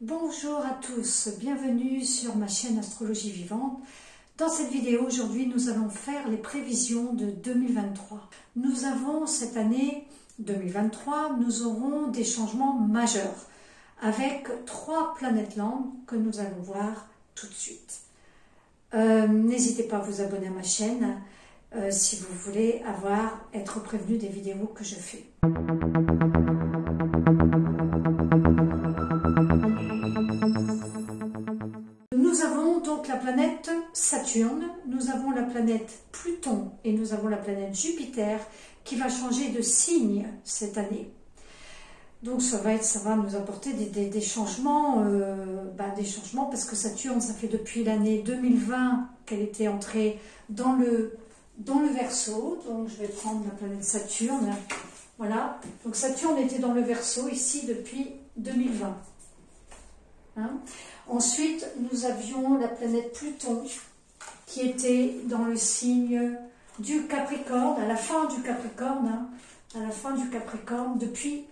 Bonjour à tous, bienvenue sur ma chaîne Astrologie Vivante. Dans cette vidéo, aujourd'hui, nous allons faire les prévisions de 2023. Nous avons cette année 2023, nous aurons des changements majeurs avec 3 planètes landes que nous allons voir tout de suite. N'hésitez pas à vous abonner à ma chaîne si vous voulez être prévenu des vidéos que je fais. Nous avons donc la planète Saturne, nous avons la planète Pluton et nous avons la planète Jupiter qui va changer de signe cette année. Donc ça va nous apporter des changements, des changements parce que Saturne, ça fait depuis l'année 2020 qu'elle était entrée dans le Verseau. Donc je vais prendre la planète Saturne. Voilà, donc Saturne était dans le Verseau ici depuis 2020. Ensuite, nous avions la planète Pluton qui était dans le signe du Capricorne, à la fin du Capricorne, depuis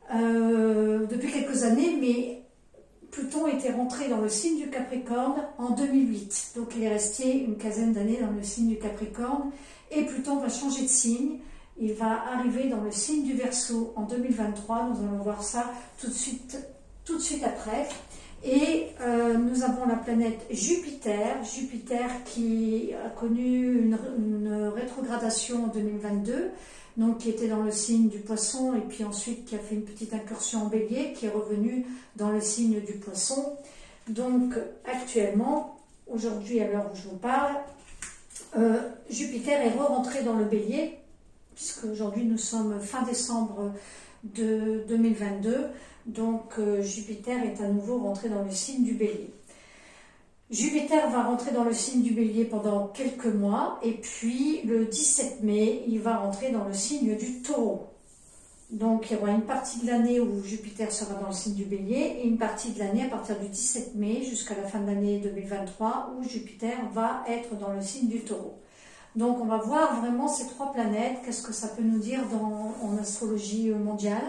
quelques années, mais Pluton était rentré dans le signe du Capricorne en 2008. Donc il est resté une quinzaine d'années dans le signe du Capricorne et Pluton va changer de signe. Il va arriver dans le signe du Verseau en 2023. Nous allons voir ça tout de suite après. Et nous avons la planète Jupiter qui a connu une rétrogradation en 2022, donc qui était dans le signe du Poisson et puis ensuite qui a fait une petite incursion en Bélier, qui est revenu dans le signe du Poisson. Donc actuellement, aujourd'hui à l'heure où je vous parle, Jupiter est re-rentré dans le Bélier, puisque aujourd'hui nous sommes fin décembre de 2022. Donc Jupiter est à nouveau rentré dans le signe du Bélier. Jupiter va rentrer dans le signe du Bélier pendant quelques mois et puis le 17 mai, il va rentrer dans le signe du Taureau. Donc il y aura une partie de l'année où Jupiter sera dans le signe du Bélier et une partie de l'année à partir du 17 mai jusqu'à la fin de l'année 2023 où Jupiter va être dans le signe du Taureau. Donc on va voir vraiment ces 3 planètes, qu'est-ce que ça peut nous dire en astrologie mondiale.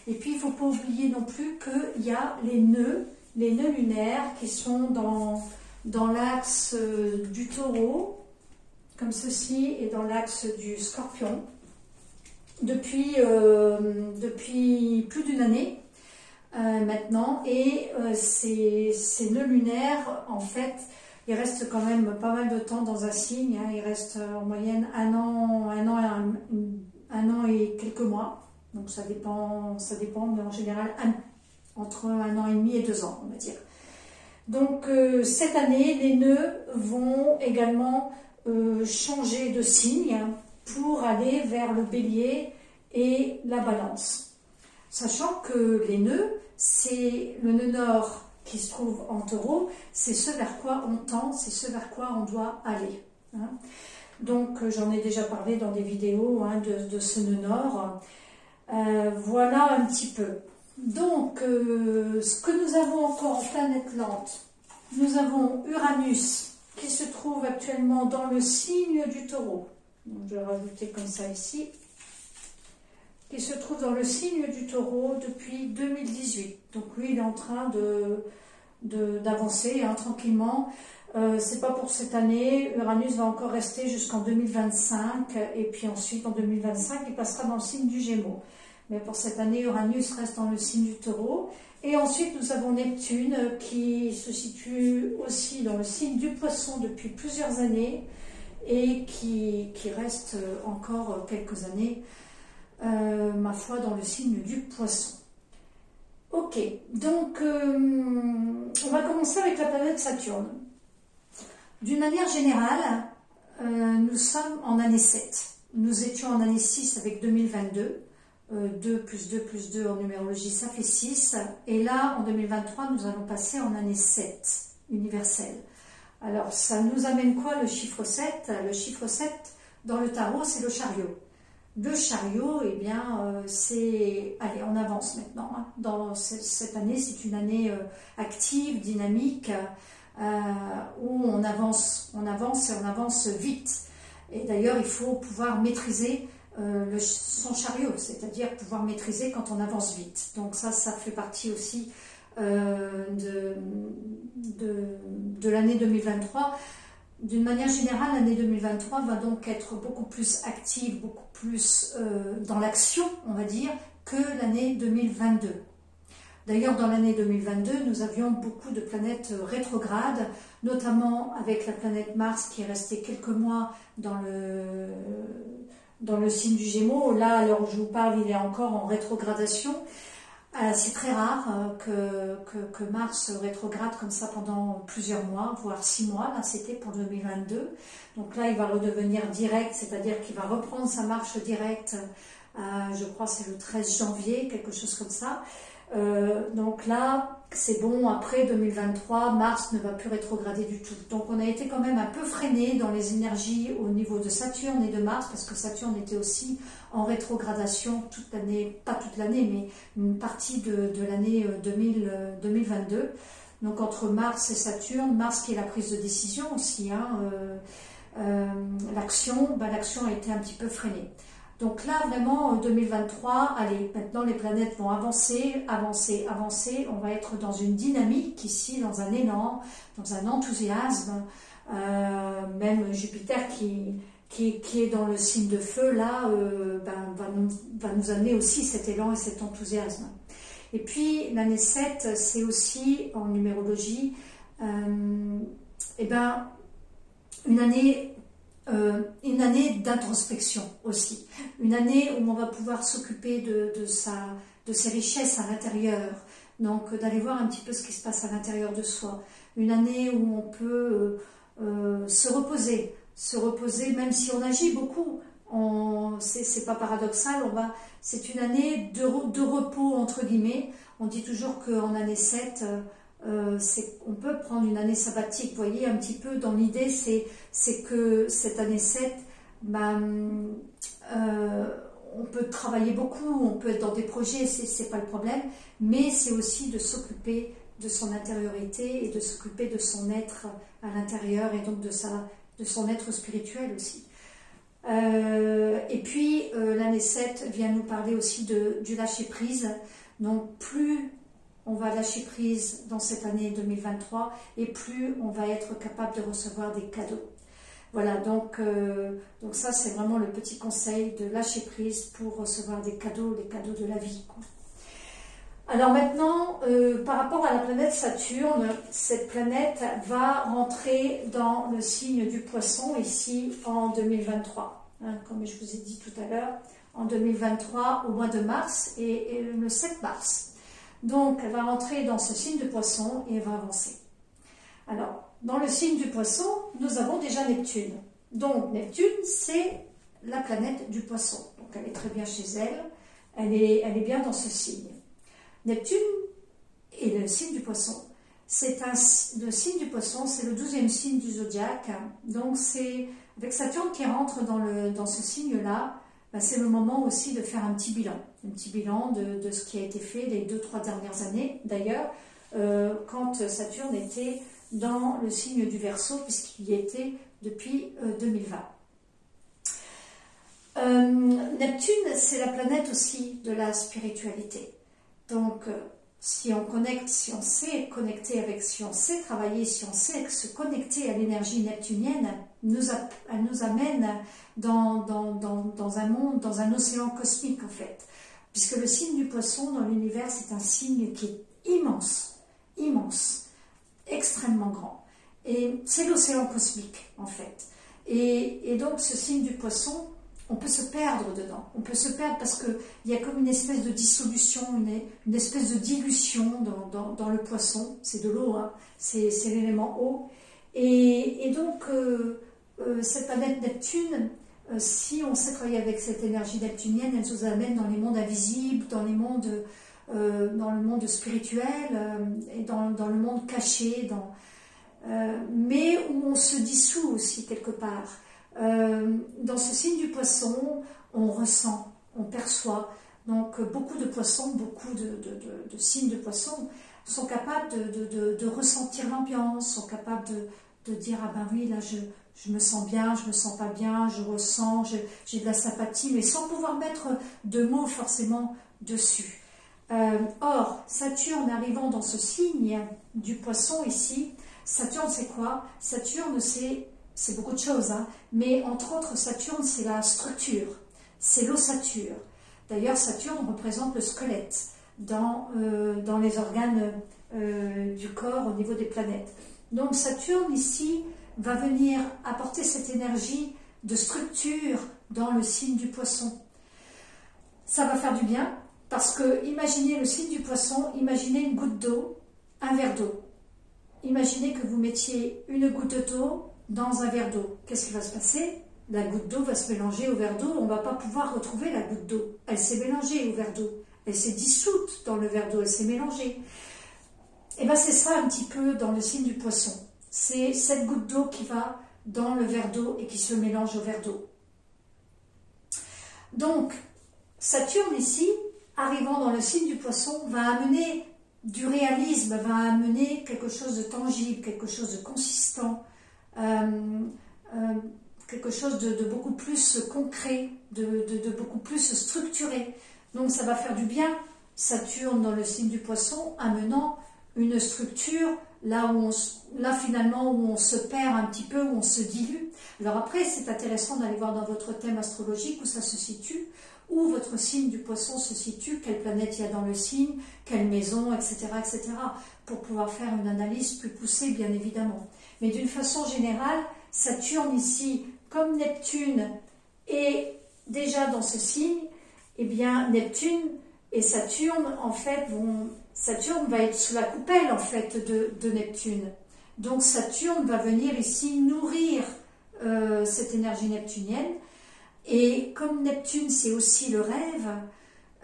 Et puis, il ne faut pas oublier non plus qu'il y a les nœuds lunaires qui sont dans l'axe du Taureau, comme ceci, et dans l'axe du Scorpion, depuis plus d'une année maintenant. Et ces nœuds lunaires, en fait, ils restent quand même pas mal de temps dans un signe. Ils restent en moyenne un an et quelques mois. Donc ça dépend, mais en général entre 1 an et demi et 2 ans, on va dire. Donc cette année, les nœuds vont également changer de signe pour aller vers le Bélier et la Balance. Sachant que les nœuds, c'est le nœud nord qui se trouve en Taureau, c'est ce vers quoi on tend, c'est ce vers quoi on doit aller. Donc j'en ai déjà parlé dans des vidéos de ce nœud nord. Voilà un petit peu. Donc, ce que nous avons encore en planète lente, nous avons Uranus qui se trouve actuellement dans le signe du Taureau. Donc, je vais rajouter comme ça ici. Qui se trouve dans le signe du Taureau depuis 2018. Donc, lui, il est en train d'avancer tranquillement. C'est pas pour cette année. Uranus va encore rester jusqu'en 2025. Et puis ensuite, en 2025, il passera dans le signe du Gémeaux. Mais pour cette année, Uranus reste dans le signe du Taureau. Et ensuite, nous avons Neptune qui se situe aussi dans le signe du Poisson depuis plusieurs années et qui reste encore quelques années, ma foi, dans le signe du Poisson. Ok, donc on va commencer avec la planète Saturne. D'une manière générale, nous sommes en année 7. Nous étions en année 6 avec 2022. 2 plus 2 plus 2 en numérologie, ça fait 6. Et là, en 2023, nous allons passer en année 7, universelle. Alors, ça nous amène quoi le chiffre 7? Le chiffre 7, dans le tarot, c'est le chariot. Le chariot, eh bien, c'est... Allez, on avance maintenant. Dans cette année, c'est une année active, dynamique, où on avance et on avance vite. Et d'ailleurs, il faut pouvoir maîtriser son chariot, c'est-à-dire pouvoir maîtriser quand on avance vite. Donc ça fait partie aussi de l'année 2023. D'une manière générale, l'année 2023 va donc être beaucoup plus active, beaucoup plus dans l'action, on va dire, que l'année 2022. D'ailleurs, dans l'année 2022, nous avions beaucoup de planètes rétrogrades, notamment avec la planète Mars qui est restée quelques mois dans le signe du Gémeaux. Là, à l'heure où je vous parle, il est encore en rétrogradation. C'est très rare que Mars rétrograde comme ça pendant plusieurs mois, voire 6 mois. Là, c'était pour 2022. Donc là, il va redevenir direct, c'est-à-dire qu'il va reprendre sa marche directe, je crois c'est le 13 janvier, quelque chose comme ça. Donc là, c'est bon, après 2023, Mars ne va plus rétrograder du tout. Donc on a été quand même un peu freiné dans les énergies au niveau de Saturne et de Mars, parce que Saturne était aussi en rétrogradation toute l'année, pas toute l'année, mais une partie de l'année 2022. Donc entre Mars et Saturne, Mars qui est la prise de décision aussi, l'action a été un petit peu freinée. Donc là, vraiment, 2023, allez, maintenant les planètes vont avancer. On va être dans une dynamique ici, dans un élan, dans un enthousiasme. Même Jupiter qui est dans le signe de feu, là, va nous amener aussi cet élan et cet enthousiasme. Et puis, l'année 7, c'est aussi, en numérologie, une année d'introspection aussi, une année où on va pouvoir s'occuper de ses richesses à l'intérieur, donc d'aller voir un petit peu ce qui se passe à l'intérieur de soi, une année où on peut se reposer, même si on agit beaucoup, c'est pas paradoxal, c'est une année de repos entre guillemets. On dit toujours qu'en année 7, on peut prendre une année sabbatique, vous voyez, un petit peu dans l'idée, c'est que cette année 7, on peut travailler beaucoup, on peut être dans des projets, c'est pas le problème, mais c'est aussi de s'occuper de son intériorité et de s'occuper de son être à l'intérieur et donc de son être spirituel aussi. Et puis l'année 7 vient nous parler aussi du lâcher prise, donc plus on va lâcher prise dans cette année 2023 et plus on va être capable de recevoir des cadeaux. Voilà, donc ça c'est vraiment le petit conseil de lâcher prise pour recevoir des cadeaux, les cadeaux de la vie, quoi. Alors maintenant, par rapport à la planète Saturne, cette planète va rentrer dans le signe du Poisson ici en 2023. Comme je vous ai dit tout à l'heure, en 2023 au mois de mars et le 7 mars. Donc, elle va rentrer dans ce signe de Poisson et elle va avancer. Alors, dans le signe du Poisson, nous avons déjà Neptune. Donc, Neptune, c'est la planète du Poisson. Donc, elle est très bien chez elle. Elle est bien dans ce signe. Neptune est le signe du Poisson. Le signe du Poisson, c'est le 12e signe du zodiaque. Donc, c'est avec Saturne qui rentre dans ce signe-là, c'est le moment aussi de faire un petit bilan de ce qui a été fait les 2-3 dernières années. D'ailleurs, quand Saturne était dans le signe du Verseau, puisqu'il y était depuis 2020. Neptune, c'est la planète aussi de la spiritualité. Donc, si on sait connecter avec, si on sait travailler, si on sait se connecter à l'énergie neptunienne, elle nous amène dans un monde, dans un océan cosmique en fait. Puisque le signe du Poisson dans l'univers, c'est un signe qui est immense, extrêmement grand. Et c'est l'océan cosmique en fait. Et donc ce signe du Poisson, on peut se perdre dedans. On peut se perdre parce qu'il y a comme une espèce de dissolution, une espèce de dilution dans le Poisson. C'est de l'eau, c'est l'élément eau. Et donc, cette planète Neptune, si on sait travailler avec cette énergie neptunienne, elle nous amène dans les mondes invisibles, dans le monde spirituel et dans le monde caché, mais où on se dissout aussi quelque part. Dans ce signe du Poisson, on ressent, on perçoit. Donc beaucoup de poissons, beaucoup de signes de poissons sont capables de ressentir l'ambiance, sont capables de dire ah ben oui là je me sens bien, je me sens pas bien, je ressens, j'ai de la sympathie, mais sans pouvoir mettre de mots forcément dessus. Or, Saturne arrivant dans ce signe du Poisson ici, Saturne c'est quoi? Saturne c'est beaucoup de choses, hein, mais entre autres Saturne c'est la structure, c'est l'ossature. D'ailleurs Saturne représente le squelette dans les organes du corps au niveau des planètes. Donc Saturne ici va venir apporter cette énergie de structure dans le signe du Poisson. Ça va faire du bien. Parce que, imaginez le signe du Poisson, imaginez une goutte d'eau, un verre d'eau. Imaginez que vous mettiez une goutte d'eau dans un verre d'eau. Qu'est-ce qui va se passer? La goutte d'eau va se mélanger au verre d'eau, on ne va pas pouvoir retrouver la goutte d'eau. Elle s'est mélangée au verre d'eau, elle s'est dissoute dans le verre d'eau, elle s'est mélangée. Et bien c'est ça un petit peu dans le signe du Poisson. C'est cette goutte d'eau qui va dans le verre d'eau et qui se mélange au verre d'eau. Donc, Saturne ici, arrivant dans le signe du Poisson, va amener du réalisme, va amener quelque chose de tangible, quelque chose de consistant, quelque chose de beaucoup plus concret, de beaucoup plus structuré. Donc ça va faire du bien, Saturne dans le signe du Poisson, amenant une structure là finalement où on se perd un petit peu, où on se dilue. Alors après, c'est intéressant d'aller voir dans votre thème astrologique où ça se situe, où votre signe du Poisson se situe, quelle planète il y a dans le signe, quelle maison, etc., etc., pour pouvoir faire une analyse plus poussée, bien évidemment. Mais d'une façon générale, Saturne ici, comme Neptune est déjà dans ce signe, eh bien Neptune et Saturne, en fait, Saturne va être sous la coupelle, en fait, de Neptune. Donc Saturne va venir ici nourrir cette énergie neptunienne. Et comme Neptune, c'est aussi le rêve,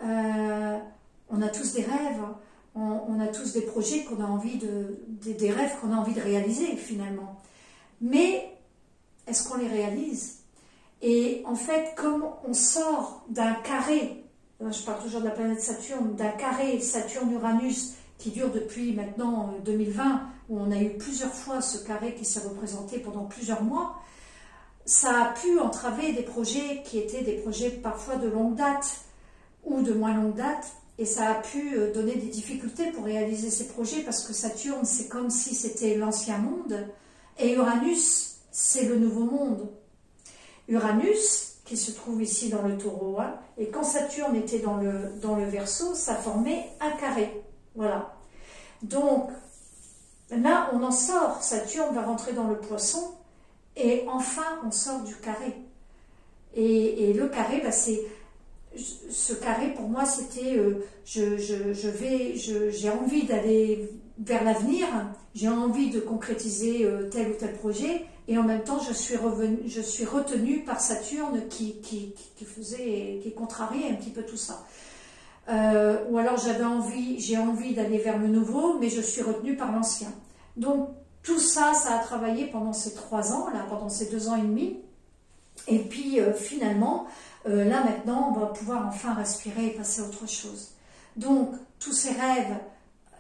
on a tous des rêves, on a tous des projets qu'on a envie des rêves qu'on a envie de réaliser finalement. Mais est-ce qu'on les réalise? Et en fait, comme on sort d'un carré, je parle toujours de la planète Saturne, d'un carré Saturne-Uranus qui dure depuis maintenant 2020, où on a eu plusieurs fois ce carré qui s'est représenté pendant plusieurs mois, ça a pu entraver des projets qui étaient des projets parfois de longue date ou de moins longue date, et ça a pu donner des difficultés pour réaliser ces projets parce que Saturne, c'est comme si c'était l'ancien monde, et Uranus, c'est le nouveau monde. Uranus, qui se trouve ici dans le Taureau, hein, et quand Saturne était dans le Verseau, ça formait un carré. Voilà. Donc, là, on en sort. Saturne va rentrer dans le Poisson, et enfin, on sort du carré. Et le carré, bah, ce carré, pour moi, c'était j'ai envie d'aller vers l'avenir, j'ai envie de concrétiser tel ou tel projet, et en même temps, je suis retenue par Saturne qui contrariait un petit peu tout ça. Ou alors j'ai envie d'aller vers le nouveau, mais je suis retenue par l'ancien. Donc, tout ça, ça a travaillé pendant ces 3 ans, là, pendant ces 2 ans et demi. Et puis, finalement, là, maintenant, on va pouvoir enfin respirer et passer à autre chose. Donc, tous ces rêves,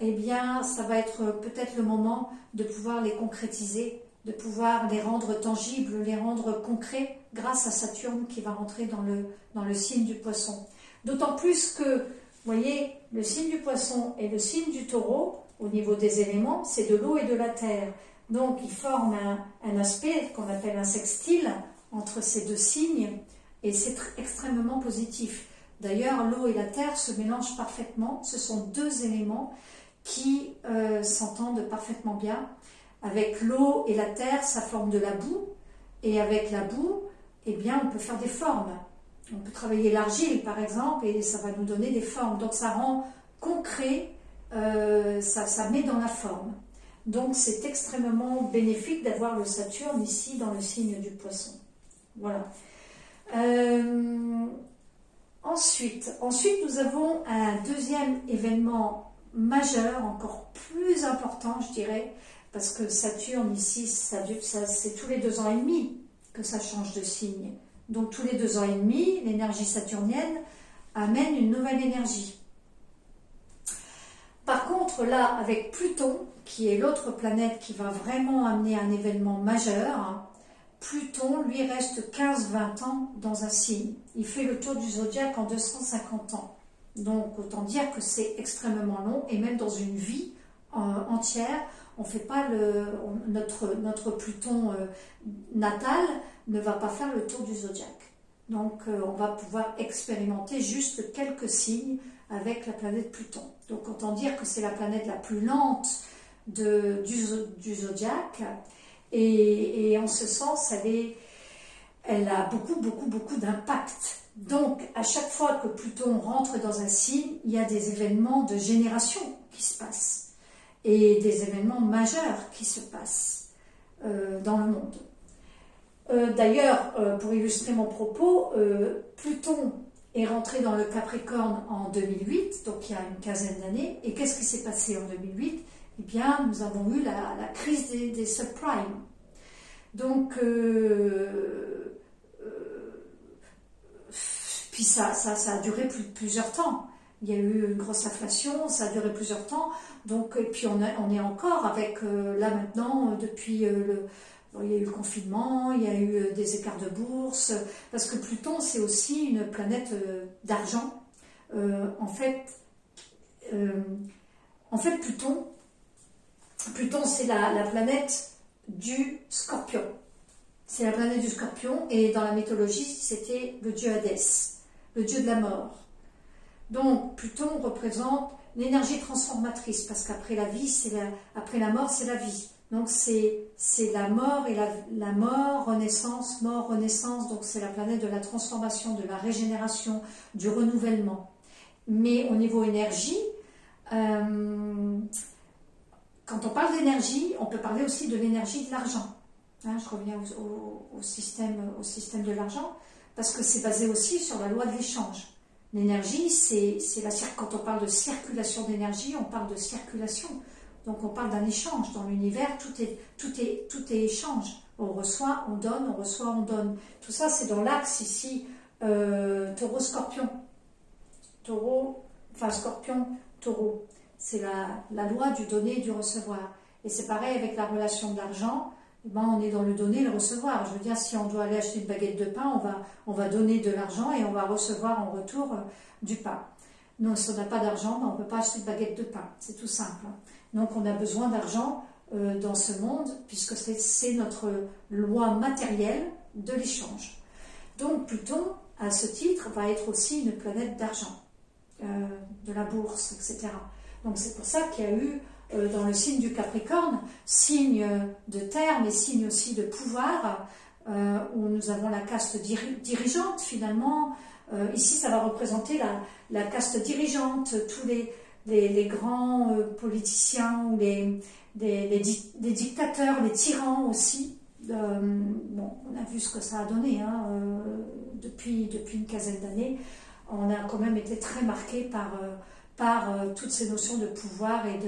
eh bien, ça va être peut-être le moment de pouvoir les concrétiser, de pouvoir les rendre tangibles, les rendre concrets, grâce à Saturne qui va rentrer dans le signe du Poisson. D'autant plus que, vous voyez, le signe du Poisson et le signe du Taureau, au niveau des éléments, c'est de l'eau et de la terre. Donc, ils forment un aspect qu'on appelle un sextile entre ces deux signes, et c'est extrêmement positif. D'ailleurs, l'eau et la terre se mélangent parfaitement. Ce sont 2 éléments qui s'entendent parfaitement bien. Avec l'eau et la terre, ça forme de la boue, et avec la boue, eh bien, on peut faire des formes. On peut travailler l'argile, par exemple, et ça va nous donner des formes. Donc, ça rend concret, ça met dans la forme. Donc, c'est extrêmement bénéfique d'avoir le Saturne ici dans le signe du Poisson. Voilà. Ensuite, nous avons un deuxième événement majeur, encore plus important, je dirais, parce que Saturne ici, c'est tous les 2 ans et demi que ça change de signe. Donc tous les 2 ans et demi, l'énergie saturnienne amène une nouvelle énergie. Par contre, là, avec Pluton, qui est l'autre planète qui va vraiment amener un événement majeur, Pluton, lui, reste 15-20 ans dans un signe. Il fait le tour du zodiaque en 250 ans. Donc autant dire que c'est extrêmement long, et même dans une vie entière, on fait pas notre Pluton natal ne va pas faire le tour du zodiaque. Donc on va pouvoir expérimenter juste quelques signes avec la planète Pluton. Donc autant dire que c'est la planète la plus lente du zodiaque, et en ce sens elle a beaucoup d'impact. Donc à chaque fois que Pluton rentre dans un signe, il y a des événements de génération qui se passent, et des événements majeurs qui se passent dans le monde. D'ailleurs, pour illustrer mon propos, Pluton est rentré dans le Capricorne en 2008, donc il y a une quinzaine d'années. Et qu'est-ce qui s'est passé en 2008? Eh bien, nous avons eu la crise des subprimes. Donc, puis ça a duré plusieurs temps. Il y a eu une grosse inflation, ça a duré plusieurs temps. Donc, et puis on est encore avec, là maintenant, depuis il y a eu le confinement, il y a eu des écarts de bourse, parce que Pluton, c'est aussi une planète d'argent. En fait, Pluton, c'est la planète du Scorpion. C'est la planète du Scorpion, et dans la mythologie, c'était le dieu Hadès, le dieu de la mort. Donc, Pluton représente l'énergie transformatrice, parce qu'après la vie, après la mort, c'est la vie. Donc, c'est la mort, et la mort, renaissance, donc c'est la planète de la transformation, de la régénération, du renouvellement. Mais au niveau énergie, quand on parle d'énergie, on peut parler aussi de l'énergie de l'argent. Hein, je reviens au système de l'argent, parce que c'est basé aussi sur la loi de l'échange. L'énergie, quand on parle de circulation d'énergie, on parle de circulation. Donc on parle d'un échange. Dans l'univers, tout est échange. On reçoit, on donne, on reçoit, on donne. Tout ça, c'est dans l'axe ici, Taureau-Scorpion. Scorpion-Taureau. C'est la loi du donner et du recevoir. Et c'est pareil avec la relation de l'argent. On est dans le donner et le recevoir. Je veux dire, si on doit aller acheter une baguette de pain, on va donner de l'argent et on va recevoir en retour du pain. Non, si on n'a pas d'argent, on ne peut pas acheter de baguette de pain. C'est tout simple. Donc on a besoin d'argent dans ce monde, puisque c'est notre loi matérielle de l'échange. Donc Pluton, à ce titre, va être aussi une planète d'argent, de la bourse, etc. Donc c'est pour ça qu'il y a eu dans le signe du Capricorne, signe de terre, mais signe aussi de pouvoir, où nous avons la caste dirigeante finalement. Ici, ça va représenter la caste dirigeante, tous les grands politiciens, ou les dictateurs, les tyrans aussi. Bon, on a vu ce que ça a donné depuis une quinzaine d'années. On a quand même été très marqué par toutes ces notions de pouvoir et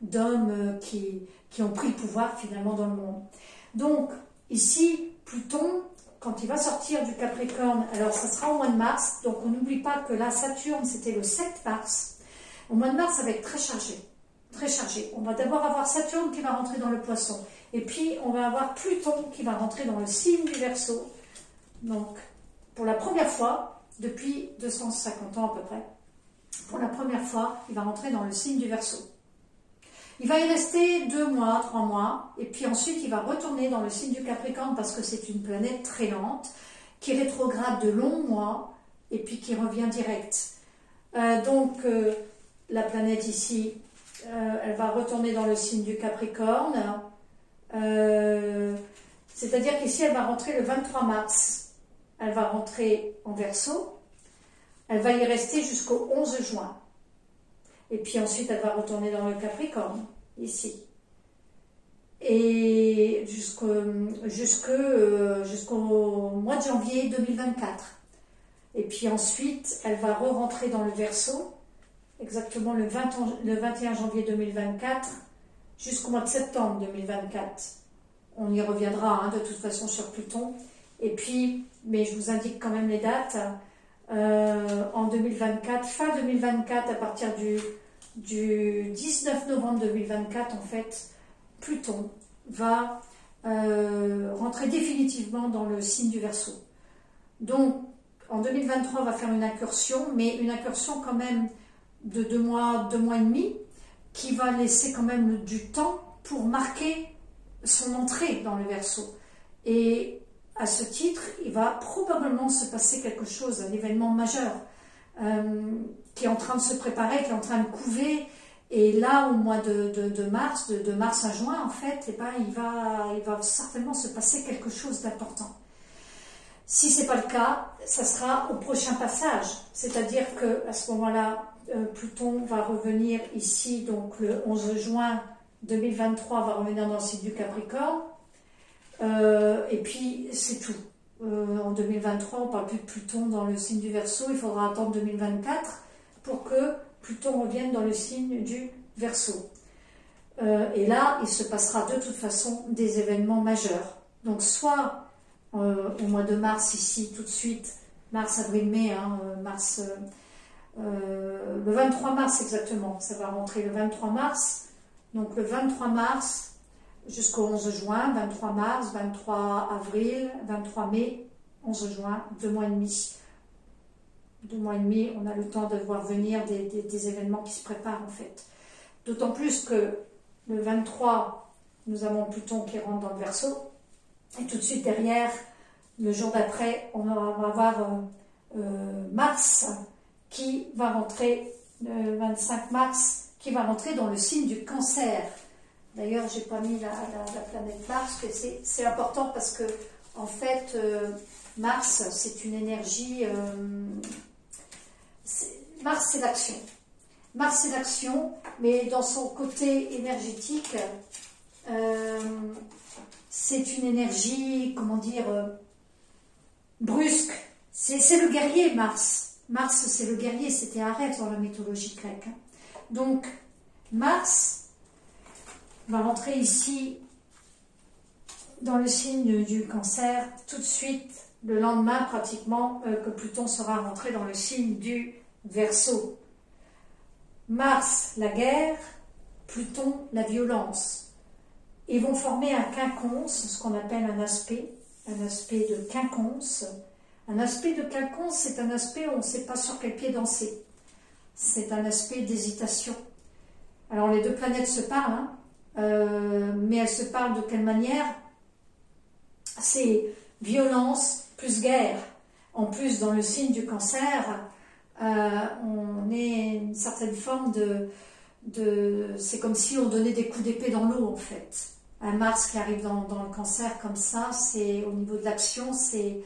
d'hommes qui ont pris le pouvoir finalement dans le monde. Donc ici, Pluton, quand il va sortir du Capricorne, alors ça sera au mois de mars, donc on n'oublie pas que là, Saturne, c'était le 7 mars. Au mois de mars, ça va être très chargé, très chargé. On va d'abord avoir Saturne qui va rentrer dans le Poisson, et puis on va avoir Pluton qui va rentrer dans le signe du Verseau. Donc, pour la première fois, depuis 250 ans à peu près, pour la première fois, il va rentrer dans le signe du Verseau. Il va y rester 2 mois, 3 mois, et puis ensuite il va retourner dans le signe du Capricorne, parce que c'est une planète très lente, qui rétrograde de longs mois, et puis qui revient direct. La planète ici, elle va retourner dans le signe du Capricorne, c'est-à-dire qu'ici elle va rentrer le 23 mars, elle va rentrer en Verseau, elle va y rester jusqu'au 11 juin. Et puis ensuite, elle va retourner dans le Capricorne, ici. Et jusqu'au mois de janvier 2024. Et puis ensuite, elle va re-rentrer dans le Verseau, exactement le 21 janvier 2024, jusqu'au mois de septembre 2024. On y reviendra de toute façon sur Pluton. Et puis, mais je vous indique quand même les dates. En 2024, fin 2024, à partir du 19 novembre 2024, en fait, Pluton va rentrer définitivement dans le signe du Verseau. Donc, en 2023 va faire une incursion, mais une incursion quand même de 2 mois et demi, qui va laisser quand même du temps pour marquer son entrée dans le Verseau. Et à ce titre, il va probablement se passer quelque chose, un événement majeur qui est en train de se préparer, qui est en train de couver. Et là, au mois de mars, de mars à juin, en fait, eh ben, il va certainement se passer quelque chose d'important. Si ce n'est pas le cas, ça sera au prochain passage. C'est-à-dire qu'à ce moment-là, Pluton va revenir ici, donc le 11 juin 2023, va revenir dans le signe du Capricorne. Et puis, c'est tout. En 2023, on ne parle plus de Pluton dans le signe du Verseau. Il faudra attendre 2024 pour que Pluton revienne dans le signe du Verseau. Et là, il se passera de toute façon des événements majeurs. Donc, soit au mois de mars, ici, tout de suite, mars, avril, mai, le 23 mars exactement, ça va rentrer le 23 mars. Donc, le 23 mars jusqu'au 11 juin, 23 mars, 23 avril, 23 mai, 11 juin, 2 mois et demi. 2 mois et demi, on a le temps de voir venir des événements qui se préparent en fait. D'autant plus que le 23, nous avons Pluton qui rentre dans le Verseau. Et tout de suite derrière, le jour d'après, on va avoir Mars qui va rentrer, le 25 mars, qui va rentrer dans le signe du Cancer. D'ailleurs, j'ai pas mis la planète Mars, mais c'est important parce que, en fait, Mars, c'est une énergie. Mars, c'est l'action. Mars, c'est l'action, mais dans son côté énergétique, c'est une énergie, comment dire, brusque. C'est le guerrier, Mars. Mars, c'est le guerrier, c'était Arès dans la mythologie grecque. Donc, Mars va rentrer ici dans le signe du Cancer tout de suite, le lendemain pratiquement, que Pluton sera rentré dans le signe du Verseau. Mars, la guerre, Pluton, la violence. Ils vont former un quinconce, ce qu'on appelle un aspect de quinconce. Un aspect de quinconce, c'est un aspect où on ne sait pas sur quel pied danser. C'est un aspect d'hésitation. Alors les deux planètes se parlent, mais elles se parlent de quelle manière? C'est violence plus guerre. En plus, dans le signe du Cancer, on est une certaine forme c'est comme si on donnait des coups d'épée dans l'eau en fait. Un Mars qui arrive dans le Cancer comme ça, c'est au niveau de l'action, c'est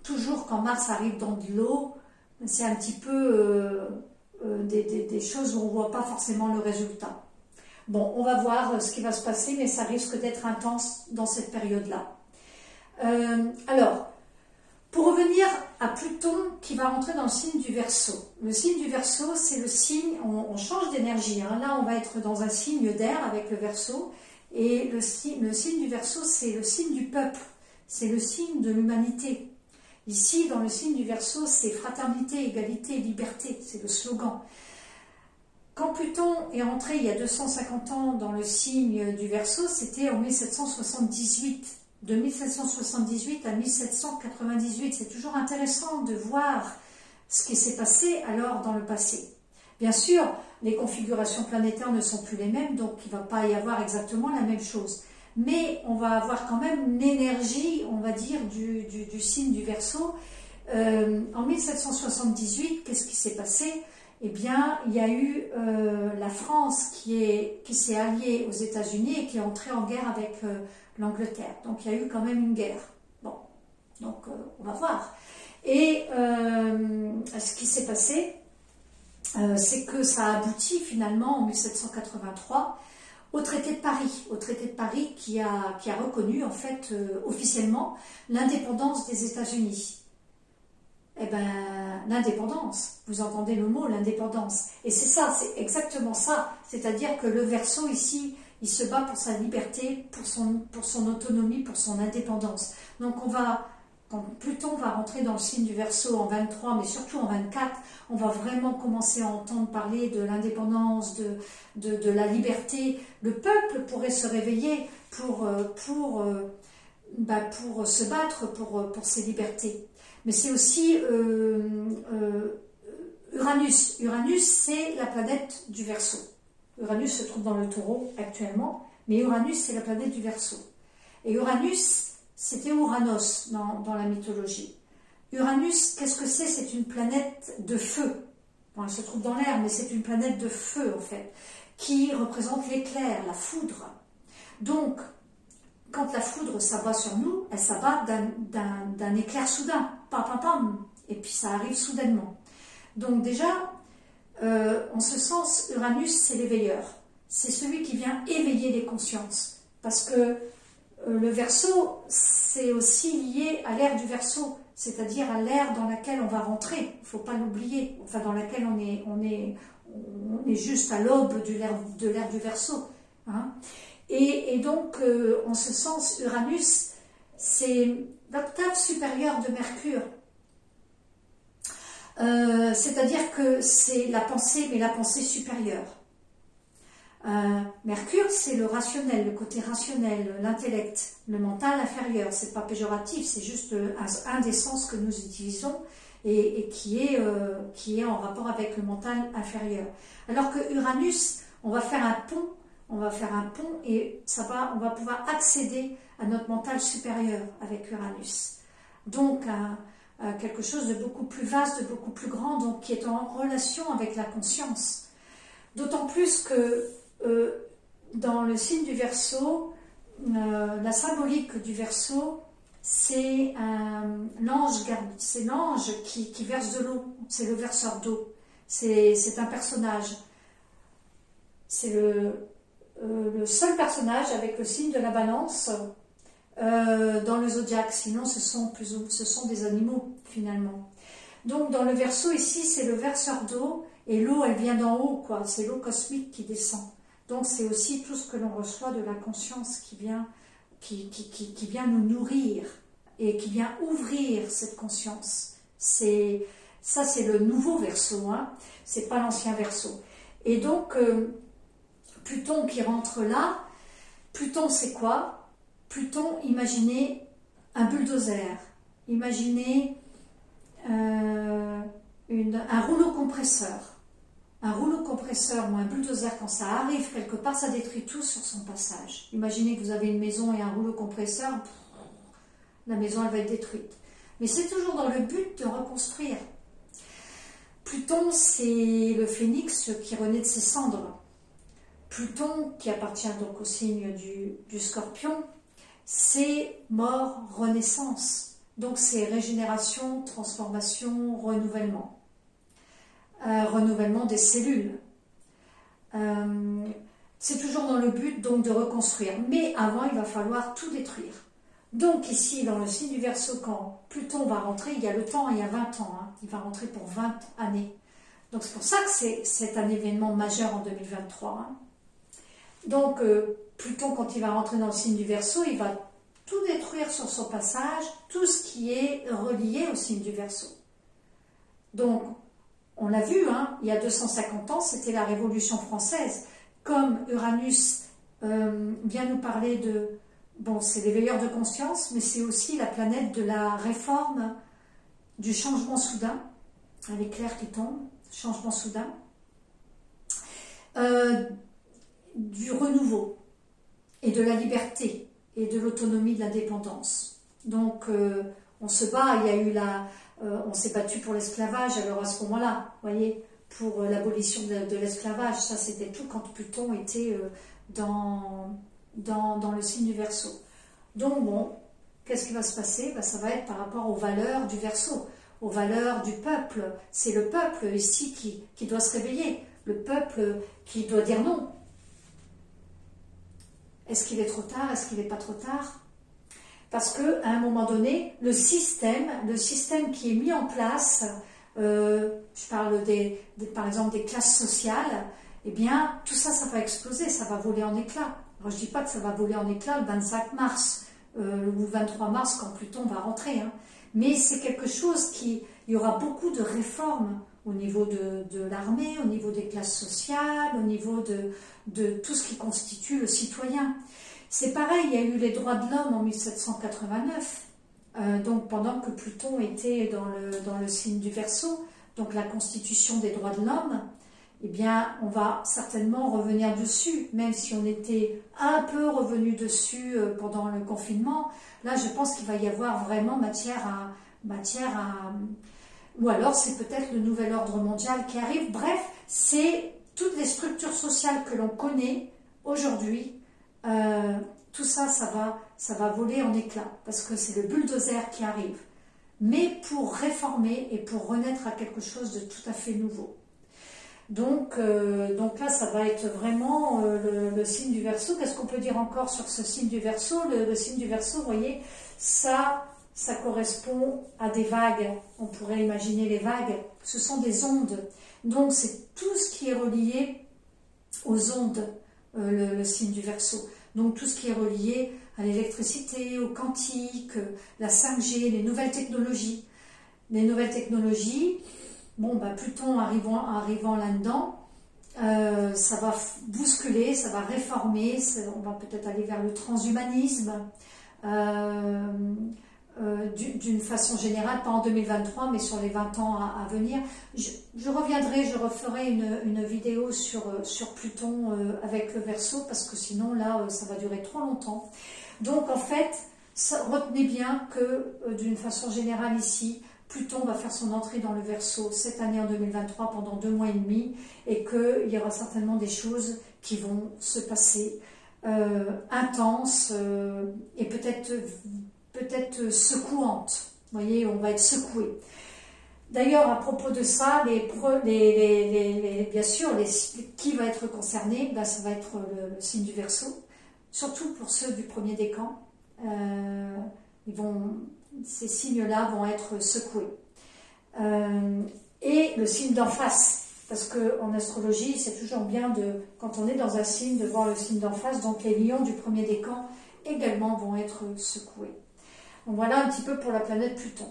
toujours quand Mars arrive dans de l'eau, c'est un petit peu des choses où on ne voit pas forcément le résultat. Bon, on va voir ce qui va se passer, mais ça risque d'être intense dans cette période-là. Alors, pour revenir à Pluton qui va rentrer dans le signe du Verseau. Le signe du Verseau, c'est le signe, on change d'énergie. Là, on va être dans un signe d'air avec le Verseau. Et le signe du Verseau, c'est le signe du peuple. C'est le signe de l'humanité. Ici, dans le signe du Verseau, c'est fraternité, égalité, liberté. C'est le slogan. Quand Pluton est entré il y a 250 ans dans le signe du Verseau, c'était en 1778. De 1778 à 1798. C'est toujours intéressant de voir ce qui s'est passé alors dans le passé. Bien sûr, les configurations planétaires ne sont plus les mêmes, donc il ne va pas y avoir exactement la même chose. Mais on va avoir quand même une énergie, on va dire, du signe du Verseau. En 1778, qu'est-ce qui s'est passé? Eh bien, il y a eu la France qui s'est alliée aux États-Unis et qui est entrée en guerre avec l'Angleterre. Donc, il y a eu quand même une guerre. Bon, donc on va voir. Et ce qui s'est passé, c'est que ça a abouti finalement en 1783 au traité de Paris, qui a reconnu en fait officiellement l'indépendance des États-Unis. Eh bien, l'indépendance, vous entendez le mot, l'indépendance. Et c'est ça, c'est exactement ça. C'est-à-dire que le Verseau ici, il se bat pour sa liberté, pour son autonomie, pour son indépendance. Donc quand Pluton va rentrer dans le signe du Verseau en 23, mais surtout en 24, on va vraiment commencer à entendre parler de l'indépendance, de la liberté. Le peuple pourrait se réveiller pour se battre pour ses libertés. mais c'est aussi Uranus. Uranus, c'est la planète du Verseau. Uranus se trouve dans le Taureau actuellement, mais Uranus, c'est la planète du Verseau. Et Uranus, c'était Uranos dans la mythologie. Uranus, qu'est-ce que c'est? C'est une planète de feu. Bon, elle se trouve dans l'air, mais c'est une planète de feu, en fait, qui représente l'éclair, la foudre. Donc, quand la foudre s'abat sur nous, elle s'abat d'un éclair soudain. Pam, pam, pam. Et puis ça arrive soudainement. Donc déjà, en ce sens, Uranus, c'est l'éveilleur. C'est celui qui vient éveiller les consciences. Parce que le Verseau, c'est aussi lié à l'ère du Verseau, c'est-à-dire à l'ère dans laquelle on va rentrer. Il ne faut pas l'oublier. Enfin, dans laquelle on est juste à l'aube de l'ère du Verseau. Hein. Et donc, en ce sens, Uranus, c'est l'octave supérieure de Mercure. C'est-à-dire que c'est la pensée, mais la pensée supérieure. Mercure, c'est le rationnel, le côté rationnel, l'intellect, le mental inférieur. C'est pas péjoratif, c'est juste un des sens que nous utilisons et qui est en rapport avec le mental inférieur. Alors que Uranus, on va faire un pont. On va faire un pont et on va pouvoir accéder à notre mental supérieur avec Uranus. Donc, quelque chose de beaucoup plus vaste, de beaucoup plus grand, donc qui est en relation avec la conscience. D'autant plus que dans le signe du Verseau, la symbolique du Verseau, c'est l'ange qui verse de l'eau, c'est le verseur d'eau. C'est un personnage. C'est le seul personnage avec le signe de la balance dans le zodiaque, sinon ce sont des animaux finalement. Donc dans le Verseau ici, c'est le verseur d'eau, et l'eau elle vient d'en haut, quoi. C'est l'eau cosmique qui descend. Donc c'est aussi tout ce que l'on reçoit de la conscience qui vient nous nourrir et qui vient ouvrir cette conscience. Ça c'est le nouveau Verseau, hein. C'est pas l'ancien Verseau. Et donc Pluton qui rentre là, Pluton c'est quoi? Pluton, imaginez un bulldozer, imaginez un rouleau compresseur. Un rouleau compresseur ou un bulldozer, quand ça arrive quelque part, ça détruit tout sur son passage. Imaginez que vous avez une maison et un rouleau compresseur, la maison elle va être détruite. Mais c'est toujours dans le but de reconstruire. Pluton, c'est le phénix qui renaît de ses cendres. Pluton, qui appartient donc au signe du Scorpion, c'est mort, renaissance. Donc c'est régénération, transformation, renouvellement. Renouvellement des cellules. C'est toujours dans le but donc de reconstruire. Mais avant, il va falloir tout détruire. Donc ici, dans le signe du Verseau, quand Pluton va rentrer, il y a le temps, il y a 20 ans. Hein, il va rentrer pour 20 années. Donc c'est pour ça que c'est un événement majeur en 2023. Hein. Donc Pluton, quand il va rentrer dans le signe du Verseau, il va tout détruire sur son passage, tout ce qui est relié au signe du Verseau. Donc, on l'a vu, hein, il y a 250 ans, c'était la Révolution française. Comme Uranus vient nous parler de... Bon, c'est l'éveilleur de conscience, mais c'est aussi la planète de la réforme, du changement soudain, l'éclair qui tombe, changement soudain, du renouveau, et de la liberté, et de l'autonomie, de l'indépendance. Donc, on se bat, il y a eu on s'est battu pour l'esclavage, alors à ce moment-là, vous voyez, pour l'abolition de l'esclavage, ça c'était tout quand Pluton était dans le signe du Verseau. Donc bon, qu'est-ce qui va se passer? Ben, ça va être par rapport aux valeurs du Verseau, aux valeurs du peuple. C'est le peuple ici qui doit se réveiller, le peuple qui doit dire non. Est-ce qu'il est trop tard? Est-ce qu'il n'est pas trop tard? Parce qu'à un moment donné, le système qui est mis en place, je parle par exemple des classes sociales, eh bien, tout ça, ça va exploser, ça va voler en éclats. Alors, je ne dis pas que ça va voler en éclats le 25 mars ou le 23 mars quand Pluton va rentrer, hein. Mais c'est quelque chose il y aura beaucoup de réformes au niveau de l'armée, au niveau des classes sociales, au niveau de tout ce qui constitue le citoyen. C'est pareil, il y a eu les droits de l'homme en 1789. donc pendant que Pluton était dans le signe du Verseau, donc la constitution des droits de l'homme, eh bien, on va certainement revenir dessus, même si on était un peu revenu dessus pendant le confinement. Là, je pense qu'il va y avoir vraiment matière à... Ou alors, c'est peut-être le nouvel ordre mondial qui arrive. Bref, c'est toutes les structures sociales que l'on connaît aujourd'hui. Tout ça, ça va voler en éclats, parce que c'est le bulldozer qui arrive. Mais pour réformer et pour renaître à quelque chose de tout à fait nouveau. Donc là, ça va être vraiment le signe du Verseau. Qu'est-ce qu'on peut dire encore sur ce signe du Verseau? Le signe du Verseau, vous voyez, ça correspond à des vagues. On pourrait imaginer les vagues. Ce sont des ondes. Donc, c'est tout ce qui est relié aux ondes, le signe du Verseau. Donc, tout ce qui est relié à l'électricité, au quantique, la 5G, les nouvelles technologies. Les nouvelles technologies... Bon, Pluton arrivant là-dedans, ça va bousculer, ça va réformer, on va peut-être aller vers le transhumanisme, d'une façon générale, pas en 2023, mais sur les 20 ans à venir. Je reviendrai, je referai une vidéo sur Pluton avec le Verseau, parce que sinon, là, ça va durer trop longtemps. Donc, en fait, retenez bien que, d'une façon générale ici, Pluton va faire son entrée dans le Verseau cette année en 2023 pendant 2 mois et demi, et qu'il y aura certainement des choses qui vont se passer intenses et peut-être secouantes. Vous voyez, on va être secoué. D'ailleurs, à propos de ça, bien sûr, qui va être concerné, ça va être le signe du Verseau, surtout pour ceux du premier décan. Ces signes-là vont être secoués. Et le signe d'en face, parce qu'en astrologie, c'est toujours bien, quand on est dans un signe, de voir le signe d'en face. Donc les lions du premier décan également vont être secoués. Donc voilà un petit peu pour la planète Pluton.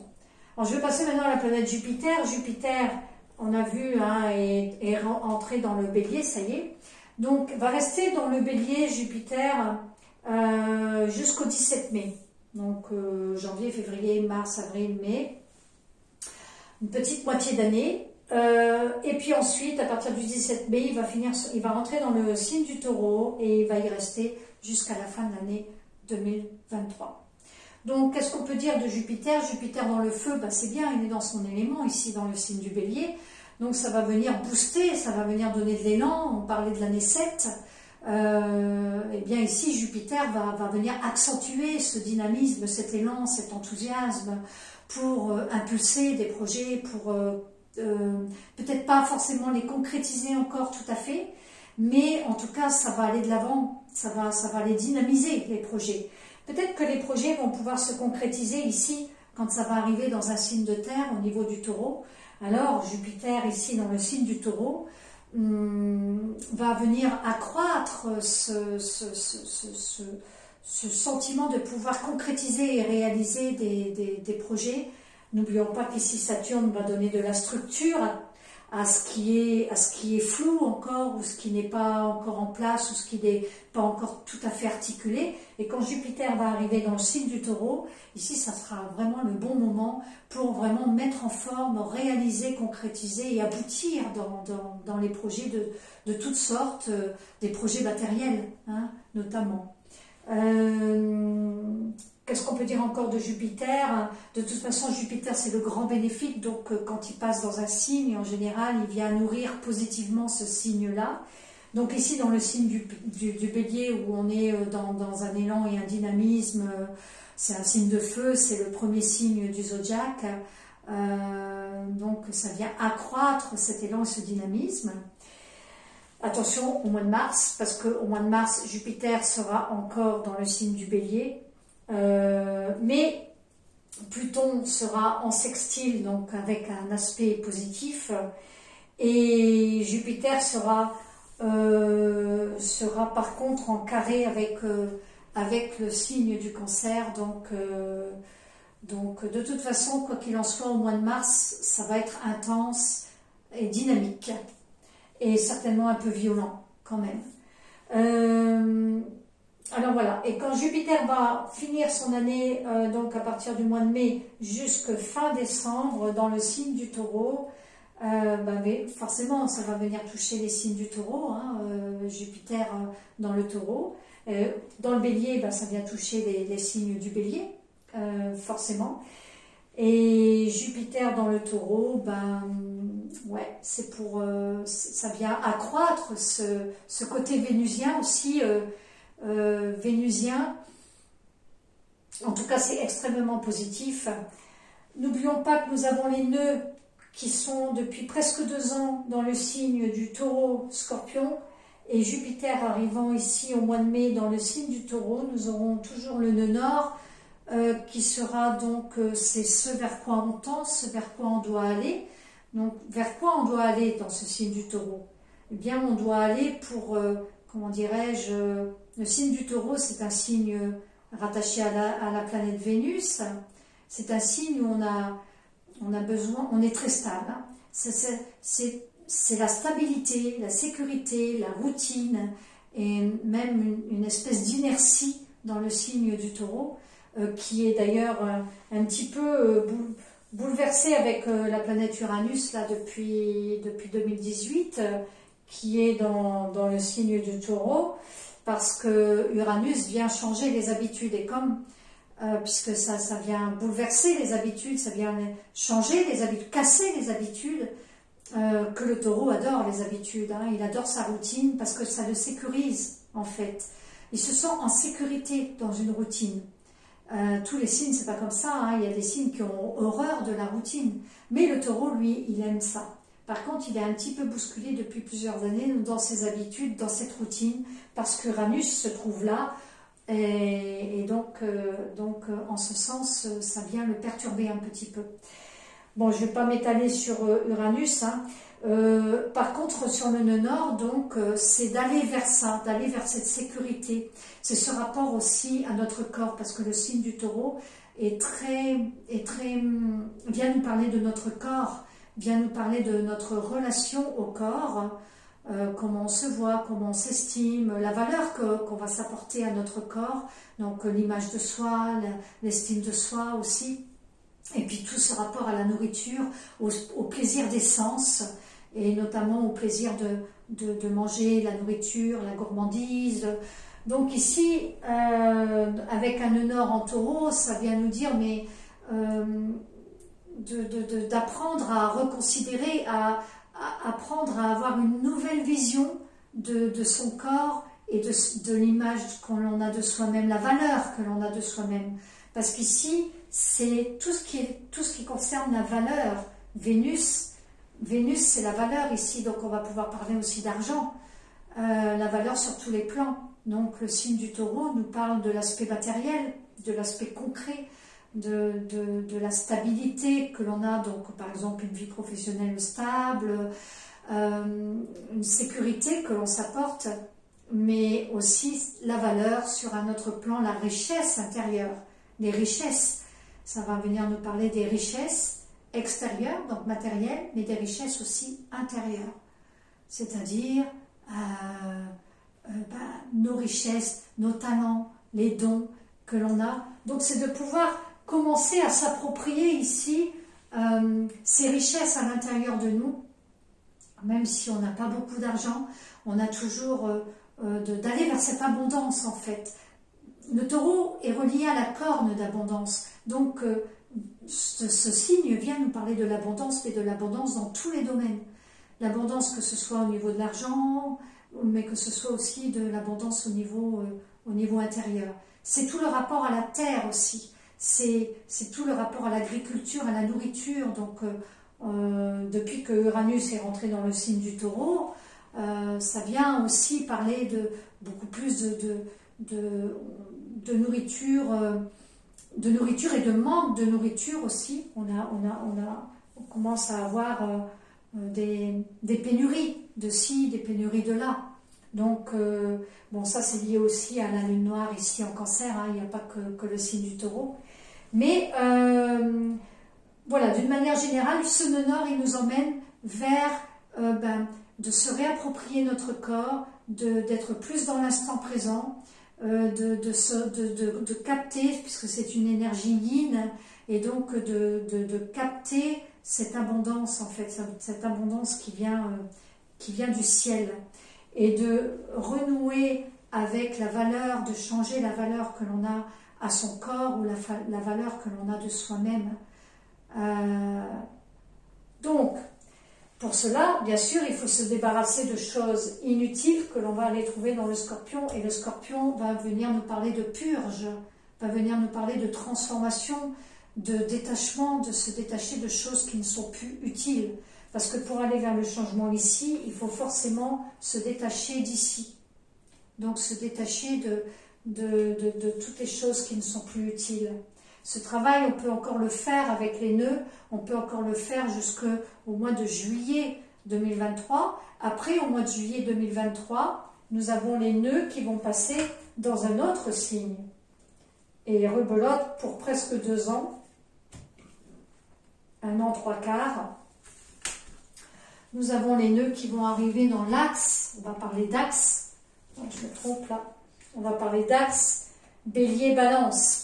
Alors je vais passer maintenant à la planète Jupiter. Jupiter, on a vu, est entré dans le Bélier, ça y est. Donc va rester dans le Bélier, Jupiter, jusqu'au 17 mai. Donc janvier, février, mars, avril, mai, une petite moitié d'année. Et puis ensuite, à partir du 17 mai, il va rentrer dans le signe du Taureau et il va y rester jusqu'à la fin de l'année 2023. Donc, qu'est-ce qu'on peut dire de Jupiter? Jupiter dans le feu, c'est bien, il est dans son élément, ici dans le signe du Bélier. Donc ça va venir booster, ça va venir donner de l'élan. On parlait de l'année 7. Eh bien ici Jupiter va venir accentuer ce dynamisme, cet élan, cet enthousiasme pour impulser des projets, pour peut-être pas forcément les concrétiser encore tout à fait, mais en tout cas ça va aller de l'avant, ça va les dynamiser, les projets. Peut-être que les projets vont pouvoir se concrétiser ici quand ça va arriver dans un signe de terre au niveau du Taureau. Alors Jupiter ici dans le signe du Taureau va venir accroître ce sentiment de pouvoir concrétiser et réaliser des projets. N'oublions pas qu'ici Saturne va donner de la structure à ce qui est flou encore, ou ce qui n'est pas encore en place, ou ce qui n'est pas encore tout à fait articulé. Et quand Jupiter va arriver dans le signe du Taureau, ici ça sera vraiment le bon moment pour vraiment mettre en forme, réaliser, concrétiser et aboutir dans les projets de toutes sortes, des projets matériels, notamment. Qu'est-ce qu'on peut dire encore de Jupiter? De toute façon, Jupiter, c'est le grand bénéfique, donc quand il passe dans un signe, en général, il vient nourrir positivement ce signe-là. Donc ici, dans le signe du Bélier, où on est dans un élan et un dynamisme, c'est un signe de feu, c'est le premier signe du zodiaque, donc ça vient accroître cet élan et ce dynamisme. Attention au mois de mars, parce qu'au mois de mars, Jupiter sera encore dans le signe du Bélier, mais Pluton sera en sextile, donc avec un aspect positif, et Jupiter sera par contre en carré avec le signe du Cancer, donc de toute façon, quoi qu'il en soit, au mois de mars, ça va être intense et dynamique, et certainement un peu violent quand même. Alors voilà, et quand Jupiter va finir son année, donc à partir du mois de mai jusqu'à fin décembre, dans le signe du Taureau, mais forcément, ça va venir toucher les signes du Taureau, hein, Jupiter dans le Taureau. Dans le Bélier, ça vient toucher les signes du Bélier, forcément. Et Jupiter dans le Taureau, ouais, c'est pour, ça vient accroître ce côté vénusien aussi, vénusien. En tout cas, c'est extrêmement positif. N'oublions pas que nous avons les nœuds qui sont depuis presque 2 ans dans le signe du Taureau, Scorpion, et Jupiter arrivant ici au mois de mai dans le signe du Taureau. Nous aurons toujours le nœud nord, qui sera donc, c'est ce vers quoi on tend, ce vers quoi on doit aller. Donc, vers quoi on doit aller dans ce signe du Taureau? Eh bien, on doit aller pour, comment dirais-je, le signe du Taureau, c'est un signe rattaché à la planète Vénus. C'est un signe où on a besoin, on est très stable. Hein. C'est la stabilité, la sécurité, la routine, et même une espèce d'inertie dans le signe du Taureau, qui est d'ailleurs un petit peu bouleversé avec la planète Uranus là, depuis 2018, qui est dans le signe du Taureau, parce que Uranus vient changer les habitudes, et comme puisque ça vient bouleverser les habitudes, ça vient changer les habitudes, casser les habitudes, que le Taureau adore les habitudes, hein, il adore sa routine parce que ça le sécurise en fait. Il se sent en sécurité dans une routine. Tous les signes, c'est pas comme ça, hein. Il y a des signes qui ont horreur de la routine, mais le Taureau, lui, il aime ça. Par contre, il est un petit peu bousculé depuis plusieurs années dans ses habitudes, dans cette routine, parce qu'Uranus se trouve là, et donc, en ce sens, ça vient le perturber un petit peu. Bon, je ne vais pas m'étaler sur Uranus, hein. Par contre, sur le nœud nord, donc, c'est d'aller vers ça, d'aller vers cette sécurité. C'est ce rapport aussi à notre corps, parce que le signe du Taureau vient nous parler de notre corps, vient nous parler de notre relation au corps, comment on se voit, comment on s'estime, la valeur qu'on va s'apporter à notre corps, donc l'image de soi, l'estime de soi aussi, et puis tout ce rapport à la nourriture, au plaisir des sens, et notamment au plaisir de manger la nourriture, la gourmandise. Donc ici, avec un nœud nord en Taureau, ça vient nous dire, mais d'apprendre à reconsidérer, à apprendre à avoir une nouvelle vision de son corps et de l'image qu'on a de soi-même, la valeur que l'on a de soi-même. Parce qu'ici, c'est tout ce qui concerne la valeur. Vénus, c'est la valeur ici, donc on va pouvoir parler aussi d'argent, la valeur sur tous les plans. Donc le signe du Taureau nous parle de l'aspect matériel, de l'aspect concret, de la stabilité que l'on a, donc par exemple une vie professionnelle stable, une sécurité que l'on s'apporte, mais aussi la valeur sur un autre plan, la richesse intérieure, les richesses. Ça va venir nous parler des richesses extérieures, donc matérielles, mais des richesses aussi intérieures, c'est-à-dire nos richesses, nos talents, les dons que l'on a. Donc c'est de pouvoir commencer à s'approprier ici ces richesses à l'intérieur de nous, même si on n'a pas beaucoup d'argent, on a toujours d'aller vers cette abondance en fait. Le Taureau est relié à la corne d'abondance, donc ce signe vient nous parler de l'abondance, mais de l'abondance dans tous les domaines. L'abondance que ce soit au niveau de l'argent, mais que ce soit aussi de l'abondance au niveau intérieur. C'est tout le rapport à la terre aussi, c'est tout le rapport à l'agriculture, à la nourriture. Donc depuis que Uranus est rentré dans le signe du Taureau, ça vient aussi parler de beaucoup plus de nourriture, et de manque de nourriture aussi. On commence à avoir des pénuries de ci, des pénuries de là. Donc, bon, ça c'est lié aussi à la lune noire ici en Cancer, hein, il n'y a pas que le signe du Taureau. Mais voilà, d'une manière générale, ce nœud nord, il nous emmène vers de se réapproprier notre corps, d'être plus dans l'instant présent, de capter, puisque c'est une énergie yin, et donc de capter cette abondance, en fait, cette abondance qui vient du ciel, et de renouer avec la valeur, de changer la valeur que l'on a à son corps ou la valeur que l'on a de soi-même. Donc, pour cela, bien sûr, il faut se débarrasser de choses inutiles que l'on va aller trouver dans le Scorpion, et le Scorpion va venir nous parler de purge, va venir nous parler de transformation, de détachement, de se détacher de choses qui ne sont plus utiles. Parce que pour aller vers le changement ici, il faut forcément se détacher d'ici. Donc se détacher de toutes les choses qui ne sont plus utiles. Ce travail, on peut encore le faire avec les nœuds, on peut encore le faire jusqu'au mois de juillet 2023. Après, au mois de juillet 2023, nous avons les nœuds qui vont passer dans un autre signe. Et rebelote pour presque 2 ans, 1 an 3/4. Nous avons les nœuds qui vont arriver dans l'axe, on va parler d'axe, je me trompe là, on va parler d'axe, bélier, balance.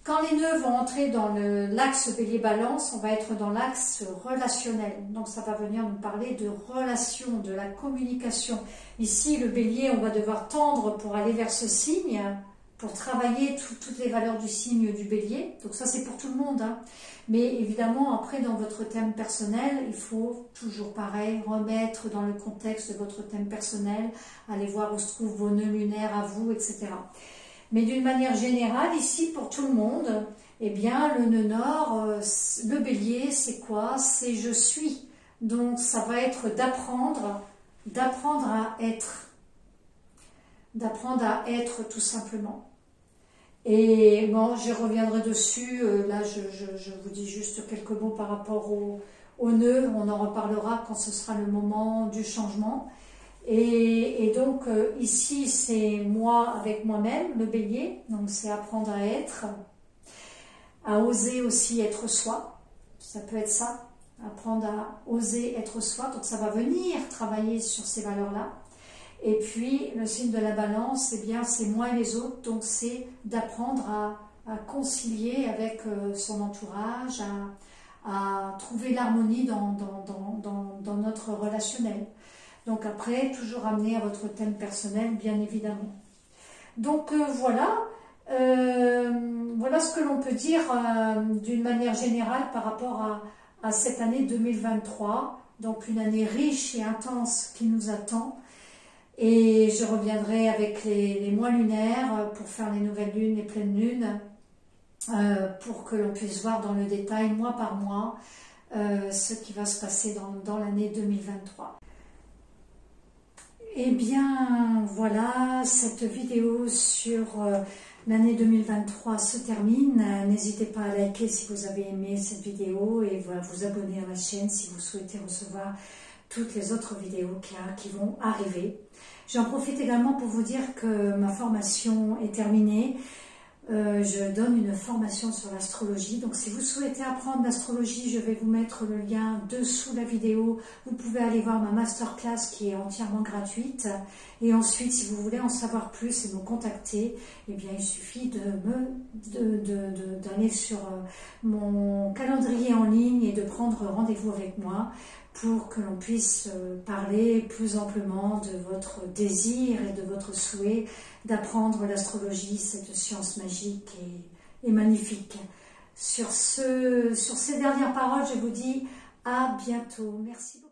Quand les nœuds vont entrer dans l'axe bélier-balance, on va être dans l'axe relationnel. Donc ça va venir nous parler de relation, de la communication. Ici, le bélier, on va devoir tendre pour aller vers ce signe, pour travailler toutes les valeurs du signe du bélier. Donc ça, c'est pour tout le monde, hein. Mais évidemment, après, dans votre thème personnel, il faut toujours pareil, remettre dans le contexte de votre thème personnel, aller voir où se trouvent vos nœuds lunaires à vous, etc. Mais d'une manière générale, ici, pour tout le monde, eh bien, le nœud nord, le bélier, c'est quoi? C'est je suis. Donc, ça va être d'apprendre à être. D'apprendre à être, tout simplement. Et bon, je reviendrai dessus. Là, je vous dis juste quelques mots par rapport au nœud. On en reparlera quand ce sera le moment du changement. Et donc, ici, c'est moi avec moi-même, le bélier. Donc, c'est apprendre à être, à oser aussi être soi. Ça peut être ça, apprendre à oser être soi. Donc, ça va venir travailler sur ces valeurs-là. Et puis, le signe de la balance, eh bien, c'est moi et les autres. Donc, c'est d'apprendre à concilier avec son entourage, à trouver l'harmonie dans notre relationnel. Donc après, toujours amener à votre thème personnel, bien évidemment. Donc voilà, voilà ce que l'on peut dire d'une manière générale par rapport à cette année 2023. Donc une année riche et intense qui nous attend. Et je reviendrai avec les mois lunaires pour faire les nouvelles lunes, les pleines lunes, pour que l'on puisse voir dans le détail, mois par mois, ce qui va se passer dans l'année 2023. Eh bien, voilà, cette vidéo sur l'année 2023 se termine. N'hésitez pas à liker si vous avez aimé cette vidéo et à vous abonner à ma chaîne si vous souhaitez recevoir toutes les autres vidéos qui vont arriver. J'en profite également pour vous dire que ma formation est terminée. Je donne une formation sur l'astrologie. Donc si vous souhaitez apprendre l'astrologie, je vais vous mettre le lien dessous la vidéo. Vous pouvez aller voir ma masterclass qui est entièrement gratuite. Et ensuite, si vous voulez en savoir plus et me contacter, eh bien il suffit d'aller sur mon calendrier en ligne et de prendre rendez-vous avec moi pour que l'on puisse parler plus amplement de votre désir et de votre souhait d'apprendre l'astrologie, cette science magique et magnifique. Sur ces dernières paroles, je vous dis à bientôt. Merci beaucoup.